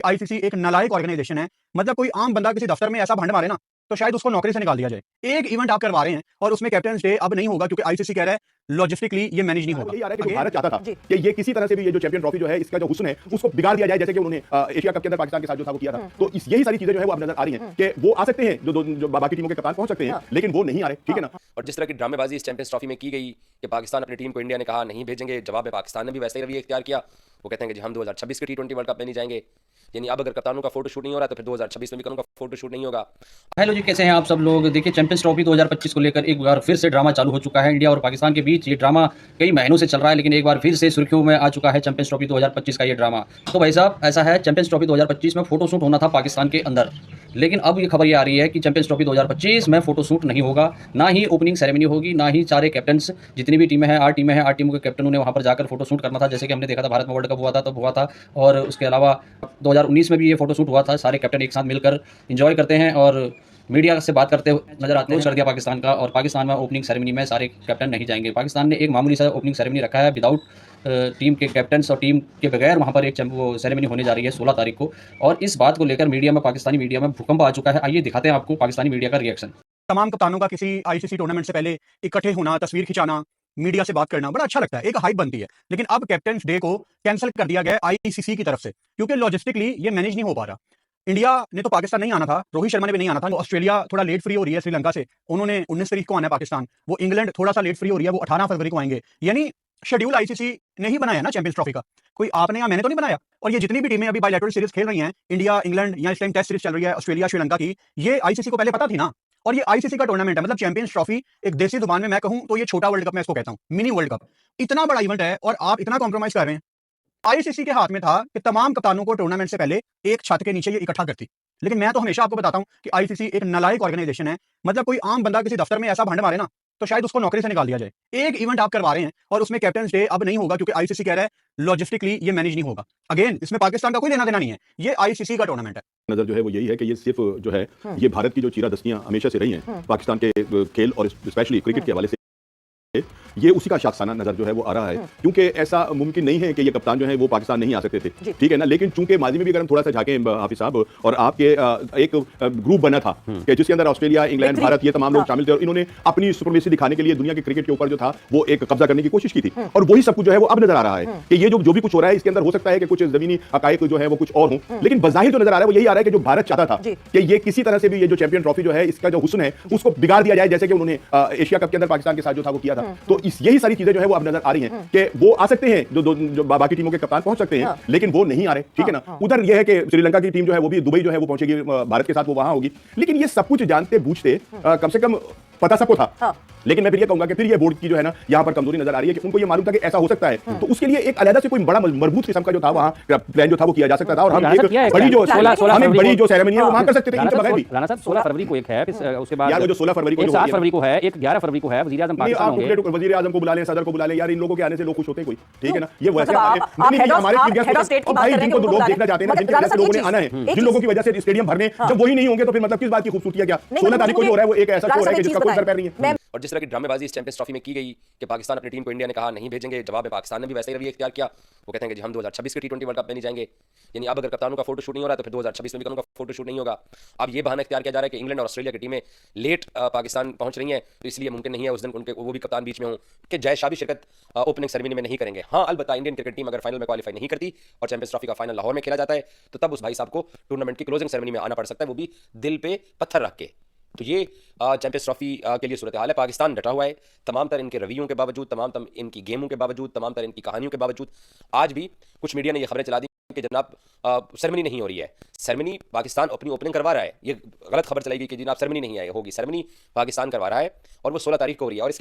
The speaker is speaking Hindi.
आईसीसी एक नालायक ऑर्गेनाइजेशन है। मतलब कोई आम बंदा किसी दफ्तर में ऐसा भंड मारे ना तो शायद उसको नौकरी से निकाल दिया जाए। एक इवेंट आप करवा रहे हैं और उसमें कैप्टन्स डे अब नहीं होगा क्योंकि आईसीसी कह रहा है लॉजिस्टिकली ये मैनेज नहीं होगा। यही आ रहा है कि जो भारत चाहता था कि ये किसी तरह से भी ये जो चैंपियन ट्रॉफी जो है इसका जो हुस्न है उसको बिगाड़ दिया जाए, जैसे कि उन्होंने एशिया कप के अंदर पाकिस्तान के साथ जो था वो किया था। तो यही सारी चीजें जो है वो अब नजर आ रही हैं कि वो आ सकते हैं, जो बाकी टीमों के कप्तान पहुंच सकते हैं, लेकिन वो नहीं आ रहे। ठीक है ना। और जिस तरह की ड्रामेबाजी इस चैंपियंस ट्रॉफी में की गई कि पाकिस्तान अपनी टीम को इंडिया ने कहा नहीं भेजेंगे, जवाब में पाकिस्तान ने भी वैसे ही रवैया इख्तियार किया। वो कहते हैं कि जी हम 2026 के टी20 वर्ल्ड कप में नहीं जाएंगे। यानी अब अगर कप्तानों का फोटो शूट नहीं हो रहा तो फिर 2026 में भी उनका फोटो शूट नहीं होगा। हेलो जी, कैसे हैं आप सब लोग। देखिए, चैंपियंस ट्रॉफी 2025 को लेकर एक बार फिर से ड्रामा चालू हो चुका है। इंडिया और पाकिस्तान के बीच ये ड्रामा कई महीनों से चल रहा है, लेकिन एक बार फिर से सुर्खियों में आ चुका है चैंपियंस ट्रॉफी 2025 का ये ड्रामा। तो भाई साहब, ऐसा है, चैंपियंस ट्रॉफी 2025 में फोटो शूट होना था पाकिस्तान के अंदर, लेकिन अब ये खबर ये आ रही है कि चैंपियंस ट्रॉफी 2025 में फोटो शूट नहीं होगा, ना ही ओपनिंग सेरेमनी होगी, ना ही सारे कैप्टन्स, जितनी भी टीमें हैं, 8 टीमें हैं, 8 टीमों के कैप्टनों ने वहाँ पर जाकर फोटो शूट करना था, जैसे कि हमने देखा था भारत में वर्ल्ड कप हुआ था तब हुआ था। और उसके अलावा 2019 में भी ये फोटो शूट हुआ था। सारे कैप्टन एक साथ मिलकर एंजॉय करते हैं और मीडिया से बात करते हुए नजर आते हैं। कर दिया पाकिस्तान का, और पाकिस्तान में ओपनिंग सेरेमनी में सारे कैप्टन नहीं जाएंगे। पाकिस्तान ने एक मामूली सा ओपनिंग सेरेमनी रखा है विदाउट टीम के कैप्टन्स, और टीम के बगैर वहाँ पर एक वो सेरेमनी होने जा रही है 16 तारीख को। और इस बात को लेकर मीडिया में, पाकिस्तानी मीडिया में भूकंप आ चुका है। आइए दिखाते हैं आपको पाकिस्तानी मीडिया का रिएक्शन। तमाम कप्तानों का किसी आईसीसी टूर्नामेंट से पहले इकट्ठे होना, तस्वीर खिंचाना, मीडिया से बात करना बड़ा अच्छा लगता है, एक हाइप बनती है। लेकिन अब कैप्टन्स डे को कैंसिल कर दिया गया आईसीसी की तरफ से क्योंकि लॉजिस्टिकली ये मैनेज नहीं हो पा रहा। इंडिया ने तो पाकिस्तान नहीं आना था, रोहित शर्मा ने भी नहीं आना था। ऑस्ट्रेलिया थोड़ा लेट फ्री हो रही है श्रीलंका से, उन्होंने 19 तारीख को आना है पाकिस्तान। वो इंग्लैंड थोड़ा सा लेट फ्री हो रही है, वो 18 फरवरी को आएंगे। यानी शेड्यूल आईसीसी ने ही बनाया ना चैंपियंस ट्रॉफी का, कोई आपने या मैंने तो नहीं बनाया। और ये जितनी भी टीमें अभी बायलैटरल सीरीज खेल रही हैं, इंडिया इंग्लैंड या इस टाइम टेस्ट सीरीज चल रही है ऑस्ट्रेलिया श्रीलंका की, ये आईसीसी को पहले पता थी ना। और ये आईसीसी का टूर्नामेंट है, मतलब चैंपियंस ट्रॉफी एक देसी जुबान में मैं कहूं तो ये छोटा वर्ल्ड कप मैं इसको कहता हूं, मिनी वर्ल्ड कप। इतना बड़ा इवेंट है और आप इतना कॉम्प्रोमाइज कर रहे हैं। आईसीसी के हाथ में था कि तमाम कप्तानों को टूर्नामेंट से पहले एक छत के नीचे ये इकट्ठा करती। लेकिन मैं तो हमेशा आपको बताता हूं कि आईसीसी एक नालायक ऑर्गेनाइजेशन है। मतलब कोई आम बंदा किसी दफ्तर में ऐसा भंड मारे ना तो शायद उसको नौकरी से निकाल दिया जाए। एक इवेंट आप करवा रहे हैं और उसमें कैप्टन्स डे अब नहीं होगा क्योंकि आईसीसी कह रहा है लॉजिस्टिकली ये मैनेज नहीं होगा। अगेन, इसमें पाकिस्तान का कोई लेना देना नहीं है, ये आईसीसी का टूर्नामेंट है। नजर जो है वो यही है कि ये सिर्फ जो है ये भारत की जो चीरादस्तियां हमेशा से रही हैं पाकिस्तान के खेल और स्पेशली क्रिकेट के हवाले से, ये उसी का शाखसाना नजर जो है वो आ रहा है। क्योंकि ऐसा मुमकिन नहीं है कि ये कप्तान जो है वो पाकिस्तान नहीं आ सकते थे, ठीक है ना। लेकिन चूंकि माजी में भी अगर हम थोड़ा सा झांकें हाफिज साहब, और आपके एक ग्रुप बना था कि जिसके अंदर ऑस्ट्रेलिया, इंग्लैंड, भारत, ये तमाम लोग शामिल थे और इन्होंने अपनी सुपरमेसी दिखाने के लिए दुनिया के क्रिकेट के ऊपर जो था वो एक कब्जा करने की कोशिश की थी। और वही सब कुछ जो है वो अब नजर आ रहा है कि ये जो भी कुछ हो रहा है इसके अंदर हो सकता है कि कुछ जमीनी हकायक जो है वो कुछ और हों, लेकिन बज़ाहिर जो नजर आ रहा है वो यही आ रहा है कि जो भारत चाहता था कि ये किसी तरह से भी ये जो चैंपियन ट्रॉफी जो है इसका जो हुस्न है उसको बिगाड़ दिया जाए, जैसे कि उन्होंने एशिया कप के अंदर पाकिस्तान के साथ जो था वो किया था। तो यही सारी चीजें है वो अब नजर आ रही हैं कि वो आ सकते हैं, जो बाकी टीमों के कप्तान पहुंच सकते हैं, लेकिन वो नहीं आ रहे। ठीक है ना। उधर यह है कि श्रीलंका की टीम जो है वो भी दुबई जो है वो पहुंचेगी, भारत के साथ वो वहां होगी। लेकिन ये सब कुछ जानते बूझते कम से कम पता सबको था। लेकिन मैं फिर ये कहूंगा कि फिर ये बोर्ड की जो है ना यहाँ पर कमजोरी नजर आ रही है कि उनको ये मालूम था कि ऐसा हो सकता है, तो उसके लिए एक अलग से कोई बड़ा मजबूत किस्म का जो था वहाँ प्लान जो था वो किया जा सकता था। और हम एक बड़ी जो सेरेमनी है वो वहाँ कर सकते थे इनके बगैर भी। 16 फरवरी को एक है, उसके बाद यार वो जो 16 फरवरी को 7 फरवरी को है, एक 11 फरवरी को है। वजीर आजम पाकिस्तान होंगे, वजीर आजम को बुला लें, सदर को बुला लें, यार इन लोगों के आने से लोग खुश होते हैं कोई, ठीक है ना। ये वैसे हमारे भाई जिनको लोग देखना चाहते हैं ना, जिनकी वजह से लोगों ने आना है, जिन लोगों की वजह से स्टेडियम भरने, जब वही नहीं होंगे तो फिर मतलब किस बात की खूबसूरती है। क्या 16 तारीख को जो हो रहा है वो एक ऐसा शो है कि जिसका कोई सर पैर नहीं है। और जिस तरह की ड्रामेबाजी इस चैंपियंस ट्रॉफी में की गई कि पाकिस्तान अपनी टीम को इंडिया ने कहा नहीं भेजेंगे, जवाब में पाकिस्तान ने भी वैसे ही रवैया इख्तियार किया। वो कहते हैं कि जी हम 2026 के टी20 वर्ल्ड कप में नहीं जाएंगे। यानी अब अगर कप्तानों का फोटो शूट नहीं हो रहा तो फिर 2026 में भी उनका फोटो शूट नहीं होगा। अब ये बहाना इख्तियार किया जा रहा है कि इंग्लैंड और ऑस्ट्रेलिया की टीमें लेट पाकिस्तान पहुंच रही हैं, तो इसलिए मुमकिन नहीं है उस दिन उनके वो भी कप्तान बीच में हों कि जय शाह भी शिरकत ओपनिंग सेरेमनी में नहीं करेंगे। हाँ, अलबत्ता इंडियन क्रिकेट टीम अगर फाइनल में क्वालीफाई नहीं करती और चैंपियंस ट्रॉफी का फाइनल लाहौर में खेला जाता है तो तब उस भाई साहब को टूर्नामेंट की क्लोजिंग सेरेमनी में आना पड़ सकता है, वो भी दिल पे पत्थर रख के। तो ये चैंपियंस ट्रॉफी के लिए सूरत हाल है। पाकिस्तान डटा हुआ है, तमाम तर इनके रवैयों के बावजूद, तमाम तर इनकी गेमों के बावजूद, तमाम तर इनकी कहानियों के बावजूद। आज भी कुछ मीडिया ने ये खबरें चला दी कि जनाब सेरेमनी नहीं हो रही है। सेरेमनी पाकिस्तान अपनी ओपनिंग करवा रहा है, ये गलत खबर चलाई गई कि जनाब सेरेमनी नहीं है, होगी। सेरेमनी पाकिस्तान करवा रहा है और वो 16 तारीख को हो रही है। और इसके